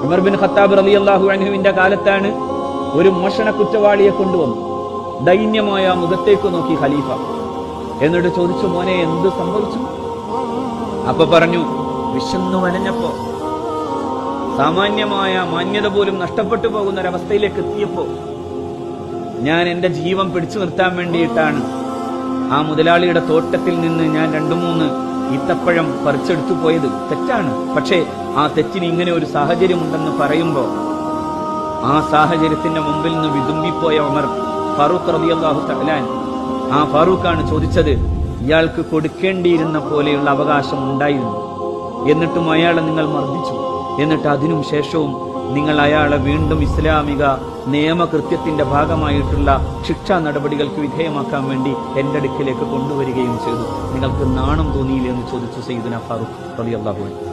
Umar bin Khattab റളിയല്ലാഹു അൻഹുവിന്റെ കാലത്താണ് ഒരു മോഷണ കുറ്റവാളിയെ കൊണ്ടുവന്നു. ദൈന്യമായ മുഖത്തേക്ക് നോക്കി ഖലീഫ. എന്നിട്ട് ചോദിച്ചു, മോനെ എന്ത് സംഭവിച്ചു? അപ്പൊ പറഞ്ഞു, വിശന്നു വലഞ്ഞപ്പോ, സാമാന്യമായ മാന്യത പോലും നഷ്ടപ്പെട്ടു പോകുന്ന ഒരവസ്ഥയിലേക്ക് എത്തിയപ്പോ ഞാൻ എന്റെ ജീവൻ പിടിച്ചു നിർത്താൻ വേണ്ടിയിട്ടാണ് ആ മുതലാളിയുടെ തോട്ടത്തിൽ നിന്ന് ഞാൻ 2-3 ഈത്തപ്പഴം പറിച്ചെടുത്തു പോയത്. തെറ്റാണ്. പക്ഷേ ആ തെറ്റിന് ഇങ്ങനെ ഒരു സാഹചര്യമുണ്ടെന്ന് പറയുമ്പോ ആ സാഹചര്യത്തിന്റെ മുമ്പിൽ നിന്ന് വിതുമ്പിപ്പോയ ഉമർ ഫാറൂഖ് റളിയല്ലാഹു തആല ആ ഫാറൂഖാണ് ചോദിച്ചത്, ഇയാൾക്ക് കൊടുക്കേണ്ടിയിരുന്ന പോലെയുള്ള അവകാശം ഉണ്ടായിരുന്നു, എന്നിട്ടും അയാളെ നിങ്ങൾ മർദ്ദിച്ചു. എന്നിട്ട് അതിനും ശേഷവും നിങ്ങൾ അയാളെ വീണ്ടും ഇസ്ലാമിക നിയമകൃത്യത്തിന്റെ ഭാഗമായിട്ടുള്ള ശിക്ഷാ നടപടികൾക്ക് വിധേയമാക്കാൻ വേണ്ടി എന്റെ അടുക്കിലേക്ക് കൊണ്ടുവരികയും ചെയ്തു. നിങ്ങൾക്ക് നാണം തോന്നിയില്ലെന്ന് ചോദിച്ചു സയ്യിദുനാ ഫാറൂഖ് റളിയല്ലാഹു അൻഹു.